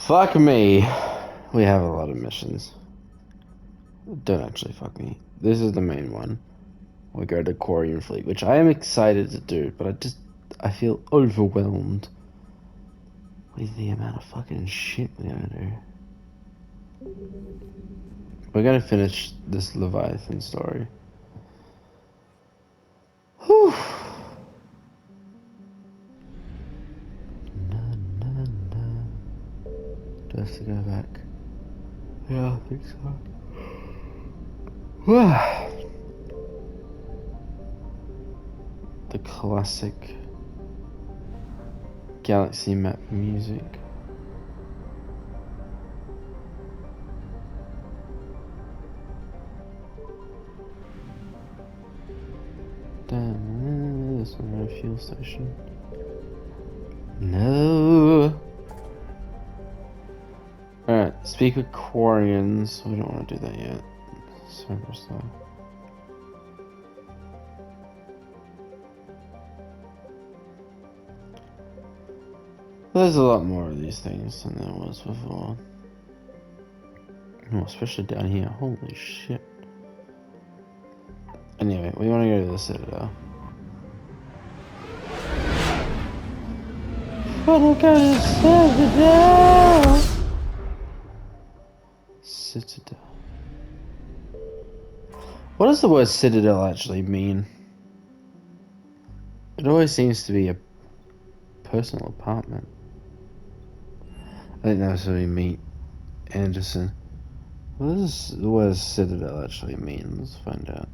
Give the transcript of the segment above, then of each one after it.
Fuck me. We have a lot of missions. Don't actually fuck me. This is the main one. We go to Quarian Fleet, which I am excited to do, but I feel overwhelmed with the amount of fucking shit we're gonna do. We're gonna finish this Leviathan story. Whew. Do I have to go back? Yeah, I think so. The classic Galaxy map music. Damn, there's no fuel station. No. Alright, speak with Quarians. We don't want to do that yet. Super slow. There's a lot more of these things than there was before. Oh, especially down here. Holy shit. Anyway, we want to go to the Citadel. Wanna go to the Citadel! Citadel. What does the word Citadel actually mean? It always seems to be a personal apartment. I think that's where we meet Anderson. What does the word Citadel actually mean? Let's find out.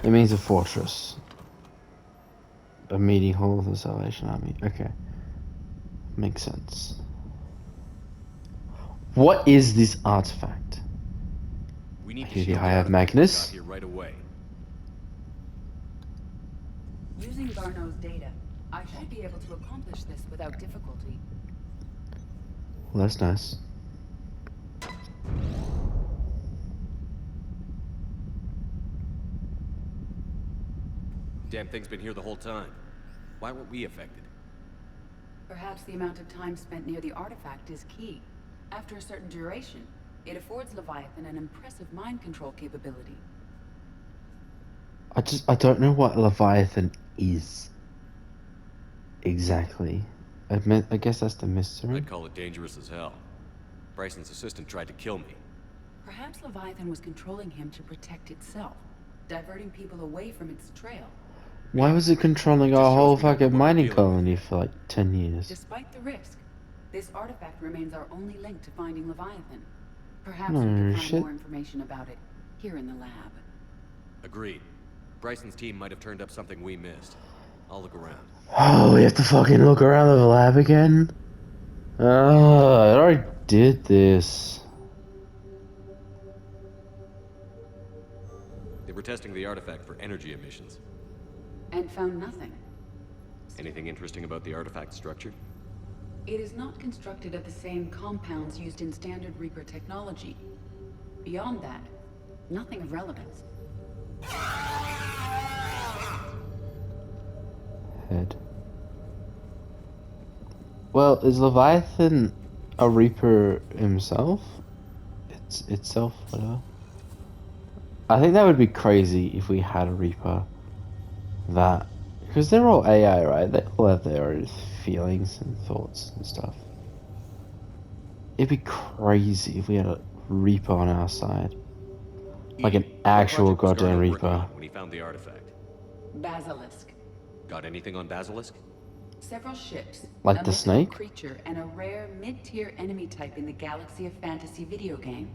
It means a fortress. A meeting hall of the Salvation Army. Okay. Makes sense. What is this artifact? We need Here I have Magnus. Here right away. Using Garneau's data, I should be able to accomplish this without difficulty. Well, that's nice. Damn thing's been here the whole time. Why weren't we affected? Perhaps the amount of time spent near the artifact is key. After a certain duration, it affords Leviathan an impressive mind control capability. I don't know what Leviathan is. Exactly. I guess that's the mystery. I'd call it dangerous as hell. Bryson's assistant tried to kill me. Perhaps Leviathan was controlling him to protect itself, diverting people away from its trail. Why was it controlling our whole fucking mining colony for like 10 years? Despite the risk, this artifact remains our only link to finding Leviathan. Perhaps No we can shit. find more information about it here in the lab. Agreed. Bryson's team might have turned up something we missed. I'll look around. Oh, we have to fucking look around the lab again? Oh, I already did this. They were testing the artifact for energy emissions. And found nothing. Anything interesting about the artifact structure? It is not constructed of the same compounds used in standard Reaper technology. Beyond that, nothing of relevance. Head. Well, is Leviathan a Reaper himself? It's itself, whatever. I think that would be crazy if we had a Reaper that, because they're all AI, right? They all have their own feelings and thoughts and stuff. It'd be crazy if we had a Reaper on our side, like an actual What project was goddamn Garneau working Reaper. on when he found the artifact. Basilisk. Got anything on Basilisk? Several ships. Like a the mythical snake? creature and a rare mid-tier enemy type in the Galaxy of Fantasy video game.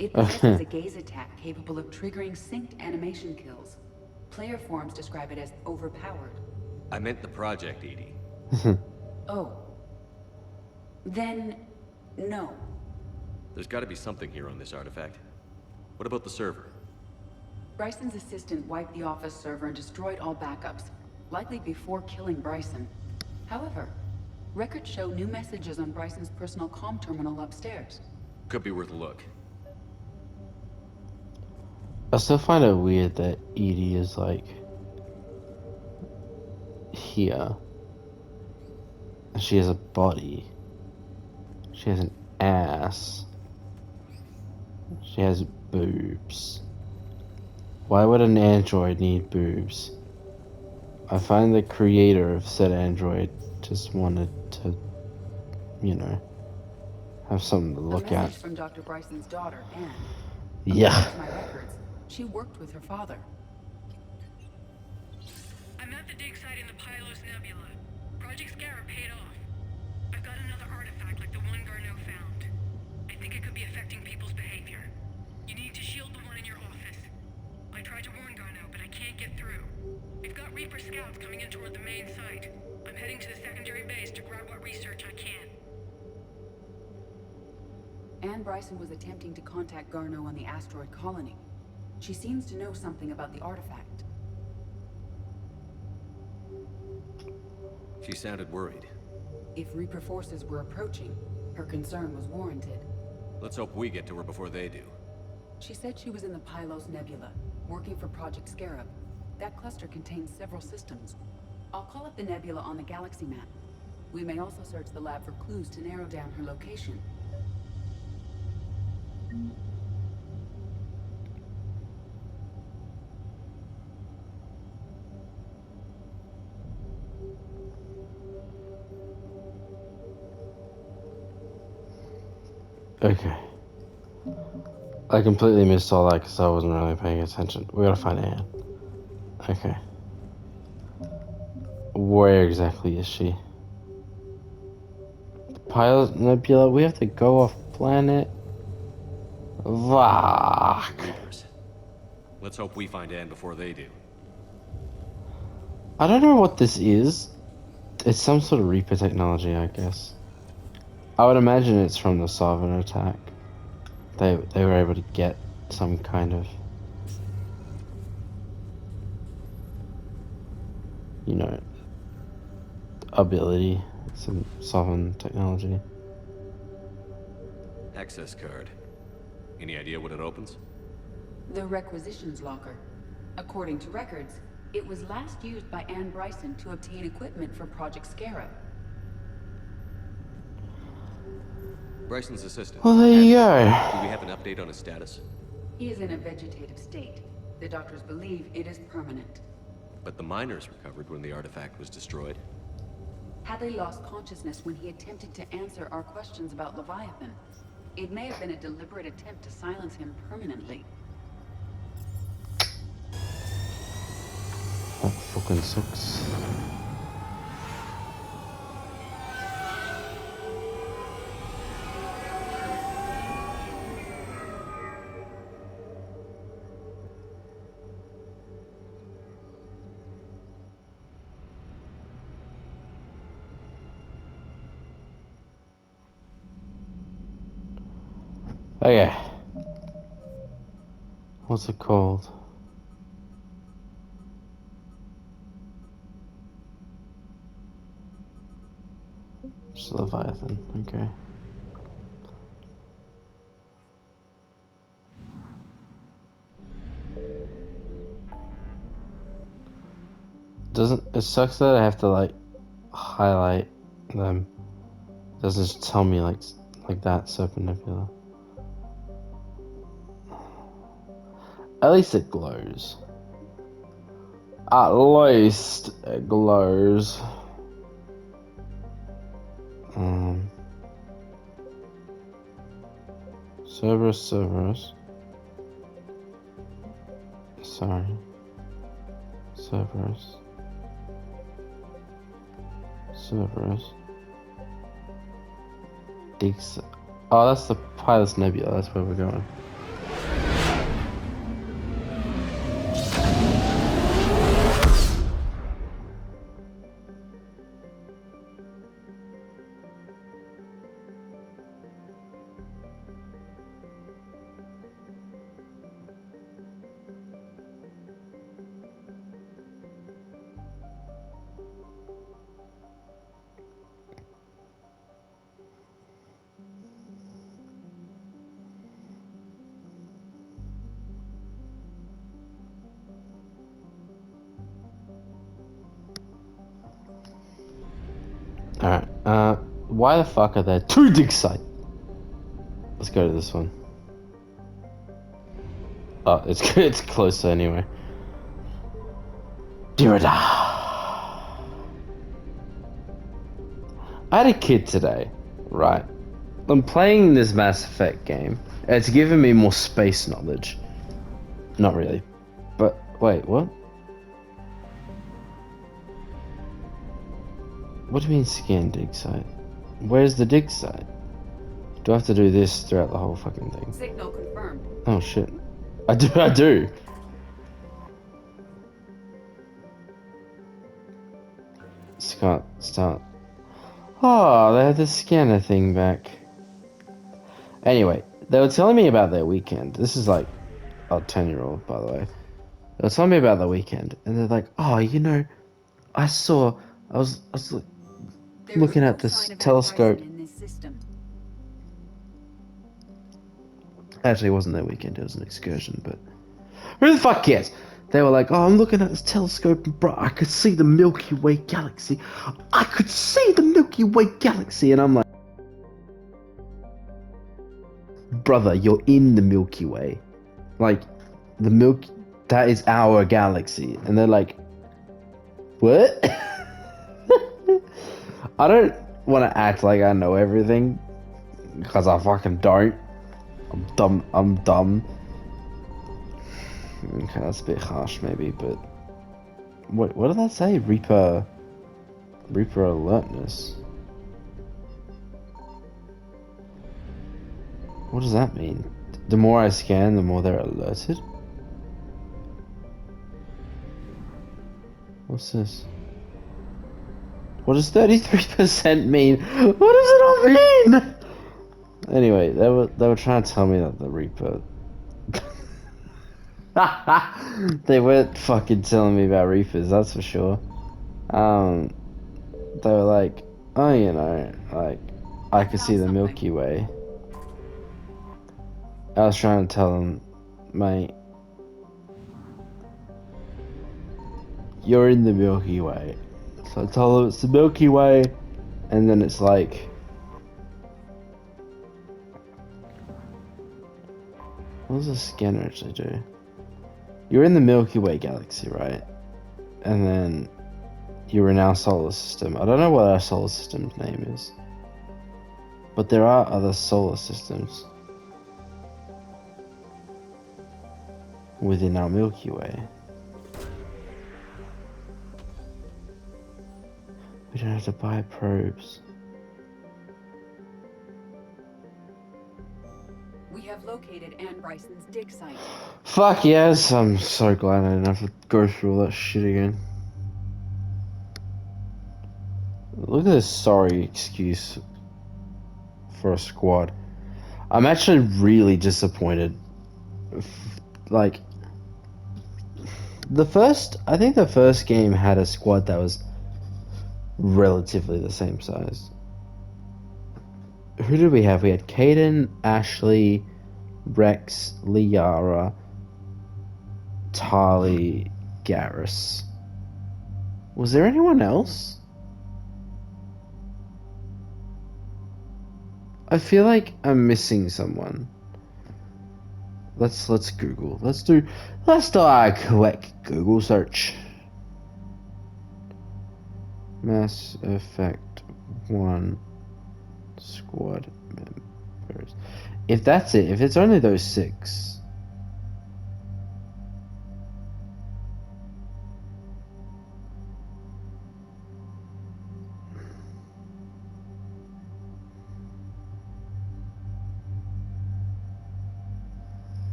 It possesses a gaze attack capable of triggering synced animation kills. Player forms describe it as overpowered. I meant the project, Edie. Oh. Then, no. There's got to be something here on this artifact. What about the server? Bryson's assistant wiped the office server and destroyed all backups, likely before killing Bryson. However, records show new messages on Bryson's personal comm terminal upstairs. Could be worth a look. I still find it weird that Edie is like here. And she has a body. She has an ass. She has boobs. Why would an android need boobs? I find the creator of said android just wanted to, you know, have something to A look at. message from Dr. Bryson's daughter, Anne. Yeah. According to my records, she worked with her father. I'm at the dig site in the Pylos Nebula. Project Scarab paid off. I've got another artifact like the one Garneau found. I think it could be affecting people's behavior. You need to shield the one in your office. I tried to warn Garneau, but I can't get through. We've got Reaper scouts coming in toward the main site. I'm heading to the secondary base to grab what research I can. Anne Bryson was attempting to contact Garneau on the asteroid colony. She seems to know something about the artifact. She sounded worried. If Reaper forces were approaching, her concern was warranted. Let's hope we get to her before they do. She said she was in the Pylos Nebula, working for Project Scarab. That cluster contains several systems. I'll call up the nebula on the galaxy map. We may also search the lab for clues to narrow down her location. Okay. I completely missed all that because I wasn't really paying attention. We gotta find Anne. Okay. Where exactly is she? The Pilot Nebula? We have to go off planet? Fuck. Reapers. Let's hope we find Anne before they do. I don't know what this is. It's some sort of Reaper technology, I guess. I would imagine it's from the Sovereign attack. They were able to get some kind of, you know, ability, some Sovereign technology. Access card. Any idea what it opens? The requisitions locker. According to records, it was last used by Anne Bryson to obtain equipment for Project Scarab. Bryson's assistant. Well, there you Anne, go. do we have an update on his status? He is in a vegetative state. The doctors believe it is permanent. But the miners recovered when the artifact was destroyed. Hadley lost consciousness when he attempted to answer our questions about Leviathan. It may have been a deliberate attempt to silence him permanently. That fucking sucks. Okay. What's it called? Just Leviathan, okay. It sucks that I have to like highlight them. Doesn't just tell me like that Serpent Nebula. At least it glows. At least it glows. Cerberus. Sorry. Cerberus. Oh, that's the Pilot's Nebula. That's where we're going. Why the fuck are there two dig sites? Let's go to this one. Oh, it's closer anyway. Dirida. I had a kid today, right? I'm playing this Mass Effect game. And it's giving me more space knowledge. Not really. But, wait, what? What do you mean scan dig site? Where's the dig site? Do I have to do this throughout the whole fucking thing? Signal confirmed. Oh shit. I do. Start. Oh, they had the scanner thing back. Anyway, they were telling me about their weekend. This is like a 10-year-old, by the way. They were telling me about their weekend, and they're like, oh, you know, I was There looking is at no this sign of telescope. Bryson in this system. Actually, it wasn't their weekend, it was an excursion, but who the fuck cares? They were like, oh, I'm looking at this telescope, and bro, I could see the Milky Way galaxy. I could see the Milky Way galaxy, and I'm like, brother, you're in the Milky Way. Like, that is our galaxy. And they're like, what? I don't want to act like I know everything, because I fucking don't. I'm dumb. Okay, that's a bit harsh maybe, but what did that say? Reaper alertness. What does that mean? The more I scan, the more they're alerted? What's this? What does 33% mean? What does it all mean? Anyway, they were trying to tell me that the Reaper. They weren't fucking telling me about Reapers, that's for sure. They were like, oh, you know, like, I could see the Milky Way. I was trying to tell them, mate, you're in the Milky Way. So I told them it's the Milky Way, and then it's like, what does a scanner actually do? You're in the Milky Way galaxy, right? And then you're in our solar system. I don't know what our solar system's name is, but there are other solar systems within our Milky Way. We don't have to buy probes. We have located Anne Bryson's dig site. Fuck yes, I'm so glad I didn't have to go through all that shit again. Look at this sorry excuse for a squad. I'm actually really disappointed. Like, I think the first game had a squad that was relatively the same size. Who did we have? We had Kaidan, Ashley, Rex, Liara, Tali, Garrus. Was there anyone else? I feel like I'm missing someone. Let's Google. Let's do a quick Google search. Mass Effect 1 squad members. If that's it, if it's only those 6.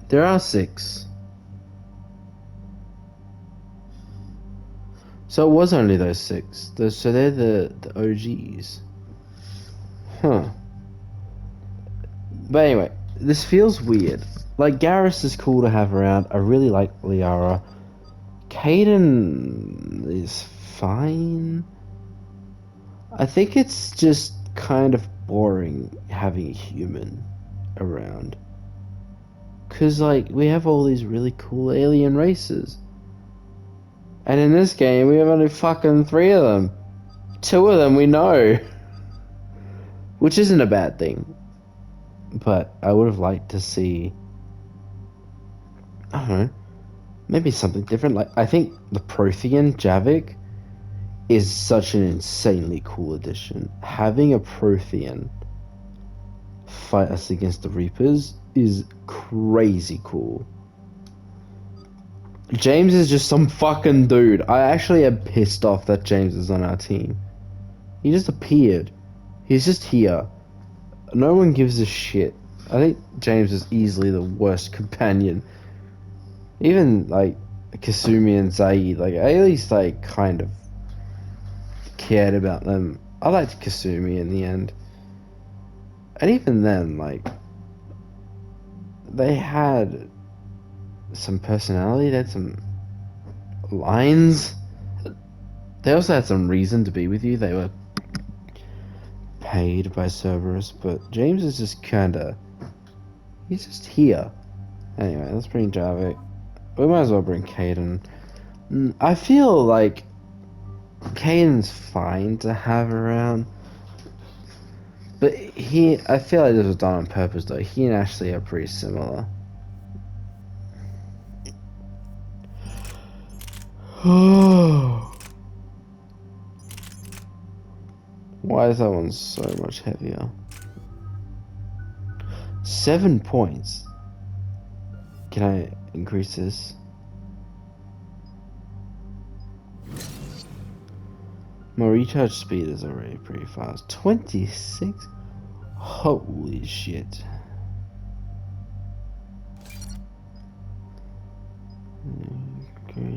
There are 6. So it was only those 6. So they're the OGs. Huh. But anyway, this feels weird. Like, Garrus is cool to have around. I really like Liara. Kaidan is fine. I think it's just kind of boring having a human around. Cause, like, we have all these really cool alien races. And in this game, we have only fucking 3 of them. 2 of them we know. which isn't a bad thing. But I would have liked to see, I don't know, maybe something different. Like, I think the Prothean Javik is such an insanely cool addition. Having a Prothean fight us against the Reapers is crazy cool. James is just some fucking dude. I actually am pissed off that James is on our team. He just appeared. He's just here. No one gives a shit. I think James is easily the worst companion. Even, like, Kasumi and Zaid, like, I at least, like, kind of cared about them. I liked Kasumi in the end. And even then, like, they had some personality, they had some lines. They also had some reason to be with you. They were paid by Cerberus, but James is just kinda, he's just here. Anyway, let's bring Javik. We might as well bring Kaidan. I feel like Kaidan's fine to have around, but I feel like this was done on purpose though. He and Ashley are pretty similar. Why is that one so much heavier? 7 points. Can I increase this? My recharge speed is already pretty fast. 26? Holy shit. Okay.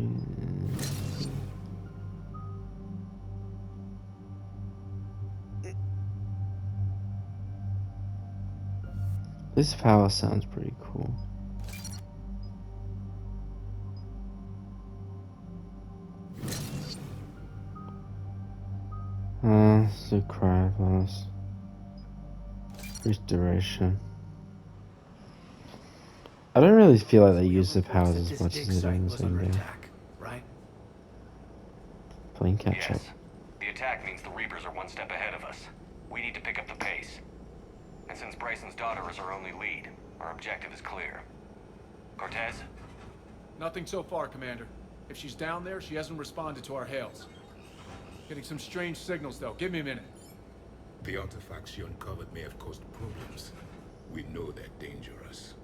This power sounds pretty cool. So Cryoverse. Restoration. I don't really feel like they use the powers as much as they do in the same game. Right? Playing catch up. Yes. The attack means the Reapers are one step ahead of us. We need to pick up the pace. And since Bryson's daughter is our only lead, our objective is clear. Cortez? Nothing so far, Commander. If she's down there, she hasn't responded to our hails. Getting some strange signals, though. Give me a minute. The artifacts you uncovered may have caused problems. We know they're dangerous.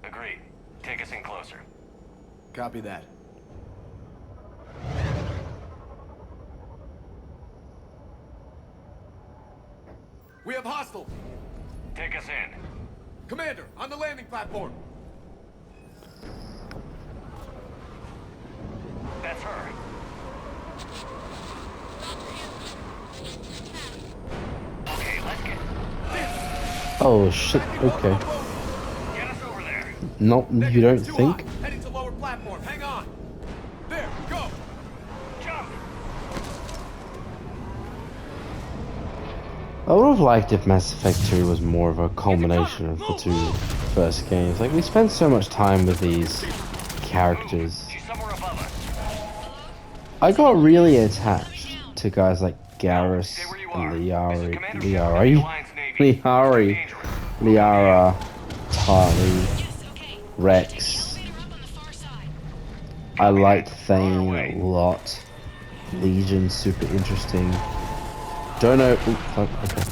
Agreed. Take us in closer. Copy that. We have hostile! Take us in. Commander, on the landing platform! That's her. Okay, let's get... Oh shit, okay. Get us over there. No, you don't think? Heading to lower platform, hang on! There, go! Jump! I would have liked if Mass Effect 2 was more of a culmination of the two first games. Like, we spent so much time with these characters. She's somewhere above us. I got really attached to guys like Garrus Stay where you and are. This is Liara, Commander Shepard of the Alliance Navy. Liara, Tali, Rex. I liked Thane a lot. Legion, super interesting. Don't know. Ooh, fuck, okay.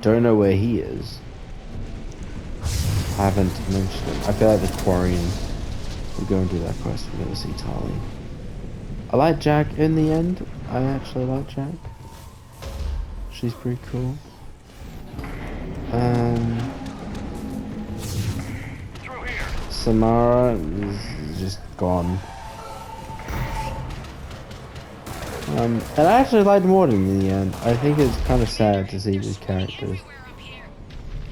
Don't know where he is. Haven't mentioned him. I feel like the Quarian. We'll go and do that quest. We're gonna see Tali. I like Jack in the end. I actually like Jack. She's pretty cool. Through here. Samara is just gone. And I actually liked Morden in the end. I think it's kind of sad to see these characters.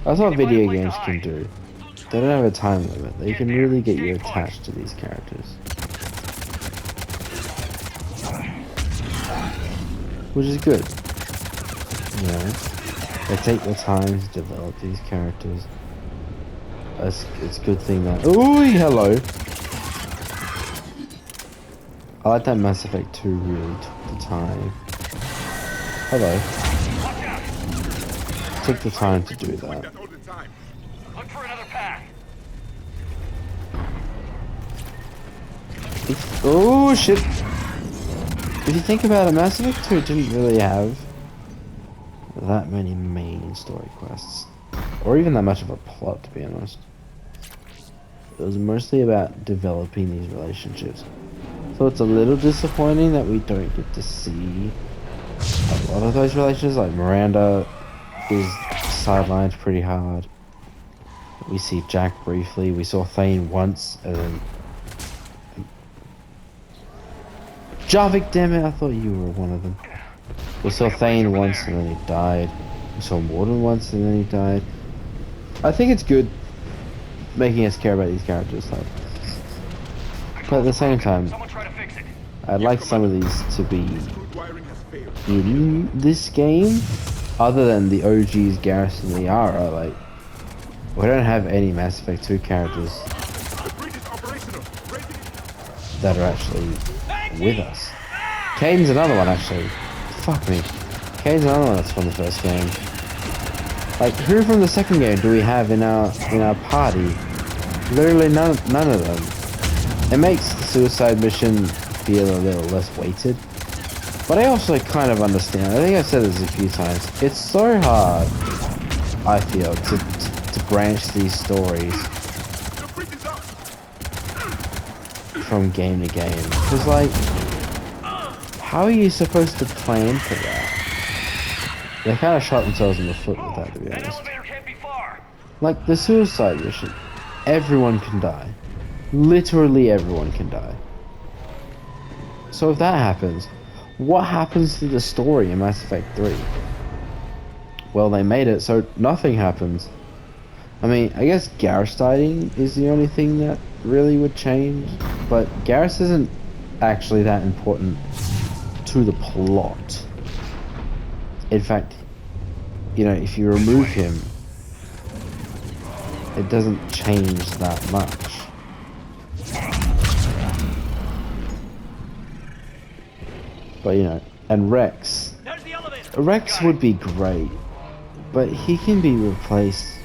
That's what video games can do. They don't have a time limit. They can really get you attached to these characters. Which is good. You know, they take the time to develop these characters. It's a good thing that... Ooh, hello! I like that Mass Effect 2 really took the time. Hello. Watch out. took the time to do that. All the time. Look for another path. Oh shit! If you think about it, Mass Effect 2 didn't really have that many main story quests. Or even that much of a plot, to be honest. It was mostly about developing these relationships. So it's a little disappointing that we don't get to see a lot of those relationships. Like Miranda is sidelined pretty hard. We see Jack briefly. We saw Thane once, and then Javik, damn it! I thought you were one of them. We saw Thane once, and then he died. We saw Mordin once, and then he died. I think it's good making us care about these characters, like. But at the same time, Someone try to fix it. I'd like some of these to be Crude wiring has failed. in this game, other than the OGs, Garrus and Liara. Like, we don't have any Mass Effect 2 characters The bridge is operational. Raising it. that are actually with us. Kaiden's another one, actually. Fuck me. Kaiden's another one that's from the first game. Like, who from the second game do we have in our party? Literally none of them. It makes the suicide mission feel a little less weighted. But I also kind of understand. I think I've said this a few times. It's so hard, I feel, to branch these stories The bridge is up. from game to game. Because, like, how are you supposed to plan for that? They kind of shot themselves in the foot with that, to be That honest. elevator can't be far. Like, the suicide mission, everyone can die. Literally everyone can die. So if that happens, what happens to the story in Mass Effect 3? Well, they made it so nothing happens. I mean, I guess Garrus dying is the only thing that really would change, but Garrus isn't actually that important to the plot. In fact, you know, if you remove him, it doesn't change that much. But, you know, and Rex. There's the elevator. Rex would be great, but he can be replaced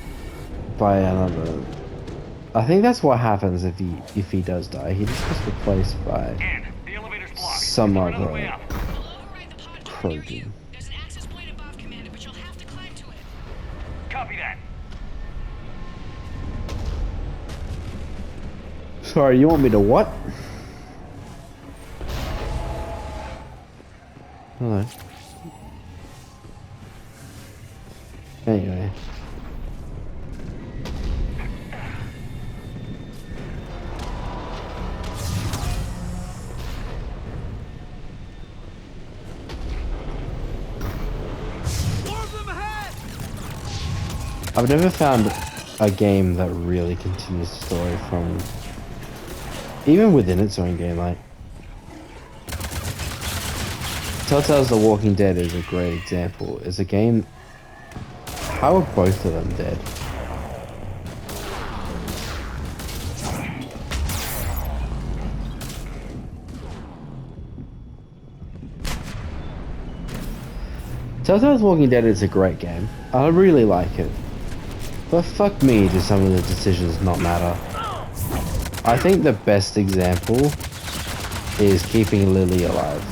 by another. I think that's what happens if he does die. He just gets replaced by And the elevator's blocked. some Is there another way other up? We'll override the pod door near you. Krogan. There's an access point above, Commander, but you'll have to climb to it. Copy that. Sorry, you want me to what? Hello. Anyway. I've never found a game that really continues the story from even within its own game. Like Telltale's The Walking Dead is a great example. It's a game. How are both of them dead? Telltale's Walking Dead is a great game. I really like it. But fuck me, do some of the decisions not matter. I think the best example is keeping Lily alive.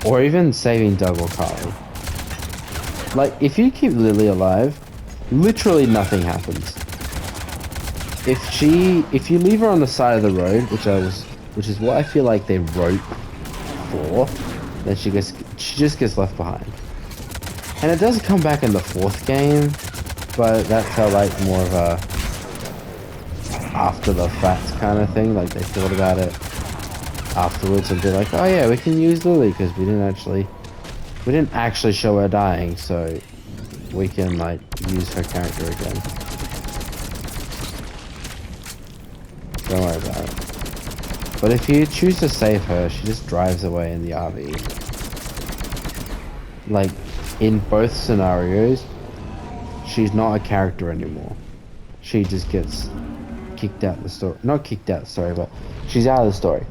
Or even saving Doug or Carly. Like, if you keep Lily alive, literally nothing happens. If you leave her on the side of the road, which is what I feel like they wrote for, then she just gets left behind. And it does come back in the fourth game, but that felt like more of a after the fact kind of thing. Like they thought about it afterwards and be like, oh yeah, we can use Lily because we didn't actually show her dying, so we can like use her character again. Don't worry about it. But if you choose to save her, she just drives away in the RV. Like, in both scenarios, she's not a character anymore. She just gets kicked out the story. Not kicked out the story, but she's out of the story.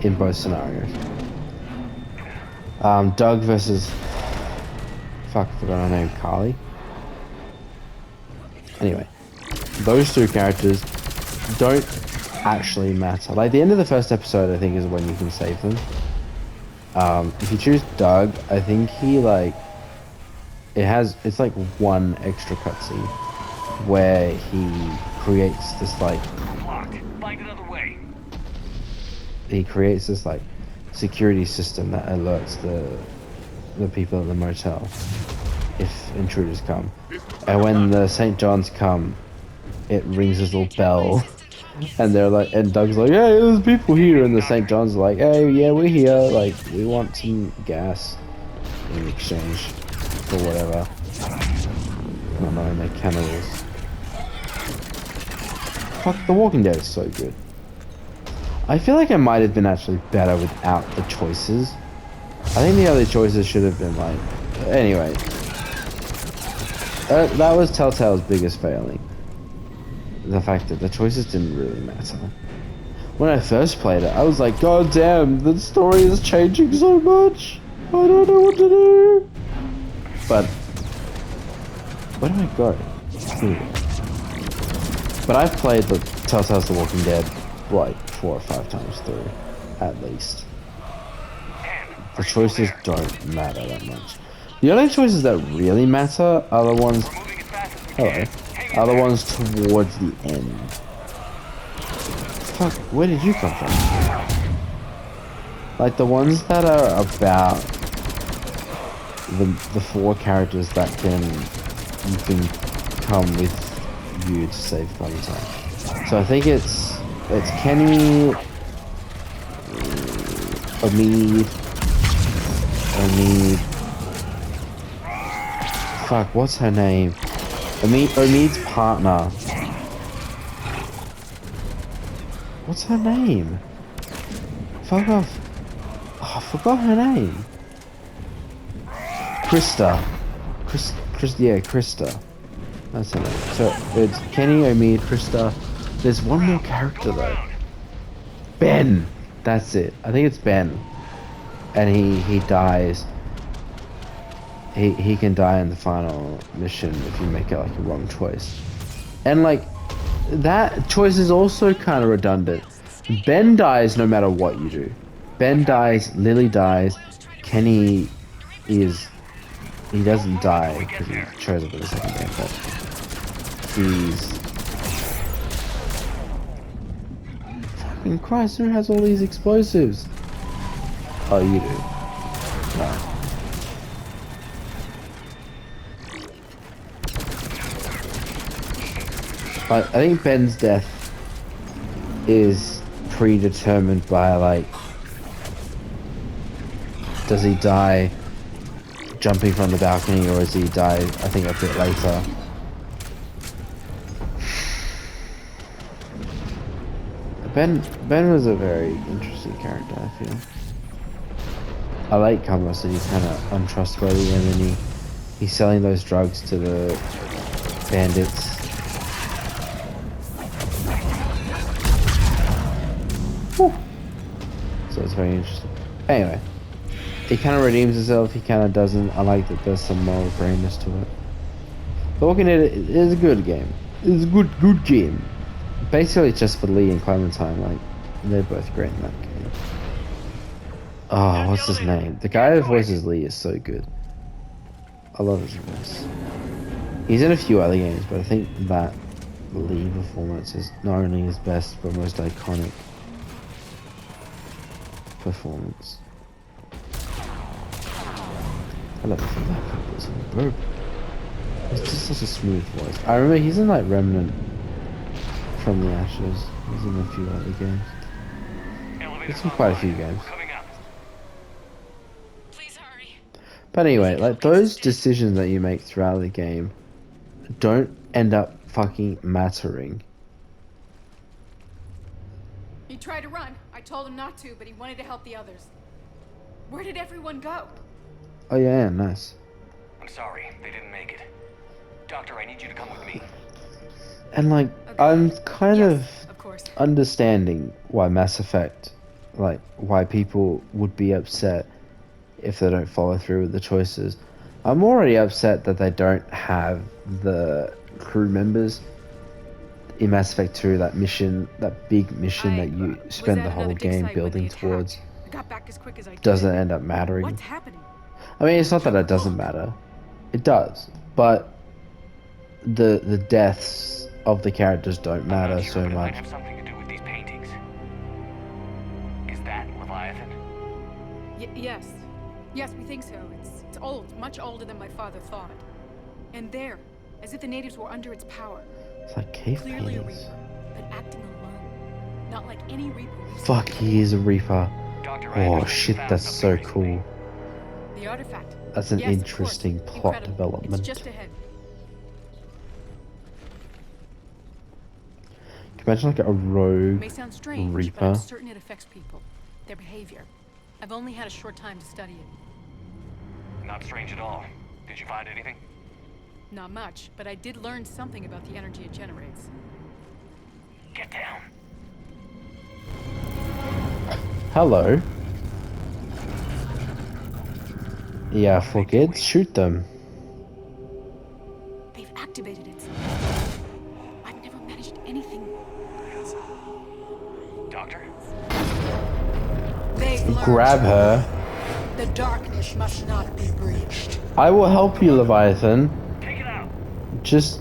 In both scenarios. Doug versus fuck, I forgot her name. Carly. Anyway, those two characters don't actually matter. Like the end of the first episode, I think, is when you can save them. If you choose Doug, I think he like it's like one extra cutscene where he creates this like Locked. Find another way. security system that alerts the people at the motel if intruders come. And when the St. John's come, it rings this little bell. And they're like, and Doug's like, hey, there's people here. And the St. John's are like, hey, yeah, we're here. Like, we want some gas in exchange for whatever. I don't know, and they're cannibals. Fuck, The Walking Dead is so good. I feel like it might have been actually better without the choices. I think the other choices should have been like... Anyway. That was Telltale's biggest failing. The fact that the choices didn't really matter. When I first played it, I was like, God damn, the story is changing so much. I don't know what to do. But where do I go? Here we go. But I've played the Telltale's The Walking Dead like 4 or 5 times through, at least. The choices don't matter that much. The only choices that really matter are the ones... Hello. Are the ones towards the end. Fuck, where did you come from? Like the ones that are about the 4 characters that you can come with you to save Clementine. So I think it's Kenny, Omid. Fuck, what's her name? Omid's partner. What's her name? Fuck off. Oh, I forgot her name. Krista. Yeah, Krista. That's her name. So it's Kenny, Omid, Krista. There's one more character though. Ben. That's it. I think it's Ben. And he dies. He can die in the final mission if you make it like a wrong choice. And like, that choice is also kind of redundant. Ben dies no matter what you do. Ben dies, Lily dies, Kenny he doesn't die because he shows up in the second game, but fucking Christ, who has all these explosives? Oh, you do. No. I think Ben's death is predetermined by like, does he die jumping from the balcony or does he die, I think, a bit later? Ben was a very interesting character, I feel. I like Carlos, so he's kind of untrustworthy, and then he's selling those drugs to the bandits. Whew. So it's very interesting. Anyway, he kind of redeems himself, he kind of doesn't. I like that there's some moral grayness to it. The Walking Dead is a good game. It's a good game. Basically, it's just for Lee and Clementine. Like, they're both great in that game. Oh, what's his name? The guy who voices Lee is so good. I love his voice. He's in a few other games, but I think that Lee performance is not only his best, but most iconic performance. I love the fact that people is in the burp. It's just such a smooth voice. I remember he's in like Remnant from the Ashes. He's in a few other games. He's in quite a few games. Please hurry. But anyway, like those decisions that you make throughout the game don't end up fucking mattering. He tried to run. I told him not to, but he wanted to help the others. Where did everyone go? Oh yeah, nice. I'm sorry, they didn't make it. Doctor, I need you to come with me. And like, Okay. I'm kind Of course. of understanding why Mass Effect, like why people would be upset if they don't follow through with the choices. I'm already upset that they don't have the crew members in Mass Effect 2, that mission, that big mission that you was spend at the whole another dig game site when they building attacked. towards I got back as quick as I could. doesn't end up mattering. What's happening? I mean, it's not that it doesn't matter. It does. But the deaths of the characters don't I'm matter not sure, so but it might much. have something to do with these paintings. Is that Leviathan? Yes. Yes, we think so. It's old, much older than my father thought. And there, as if the natives were under its power. It's like cave Clearly a paintings. Reaper, but acting alone. Not like any Reaper we've seen Fuck, he is a Reaper. Dr. Oh Anderson shit, found that's so something recently. cool. The artifact. That's an Yes, of interesting course. plot Incredible. development. It's just ahead. Can you imagine like a rogue It may sound strange, but Reaper? I'm certain it affects people. Their behavior. I've only had a short time to study it. Not strange at all. Did you find anything? Not much, but I did learn something about the energy it generates. Get down. Hello. Yeah, for kids, shoot them. They've activated it. I've never managed anything. Doctor? They've learned Grab her. the darkness must not be breached. I will help you, Leviathan. Take it out. Just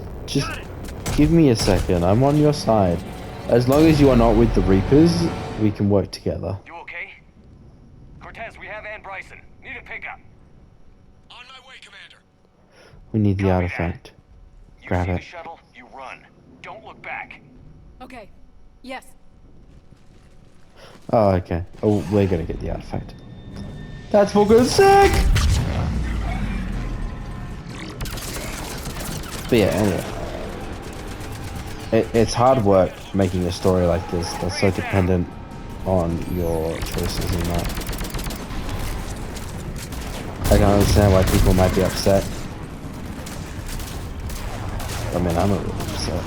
give me a second. I'm on your side. As long as you are not with the Reapers, we can work together. You okay? Cortez, we have Ann Bryson. Need a pickup. On my way, Commander. We need the Copy that. artifact. You Grab see it. the shuttle, you run. Don't look back. Okay. Yes. Oh, okay. Oh, we're gonna get the artifact. That's fucking sick! But yeah, anyway. It's hard work making a story like this that's so dependent on your choices and that. I can understand why people might be upset. I mean, I'm a little upset.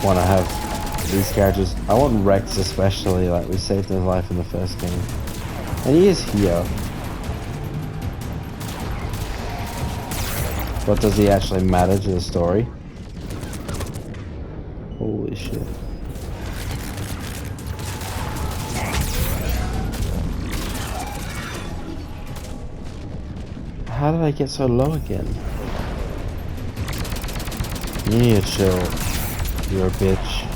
Want to have these characters. I want Rex especially, like we saved his life in the first game. And he is here. But does he actually matter to the story? Holy shit. How did I get so low again? You need to chill. You're a bitch.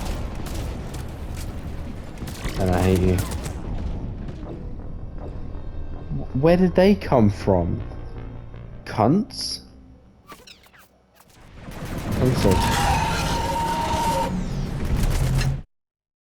And I hate you. Where did they come from? Cunts? I'm so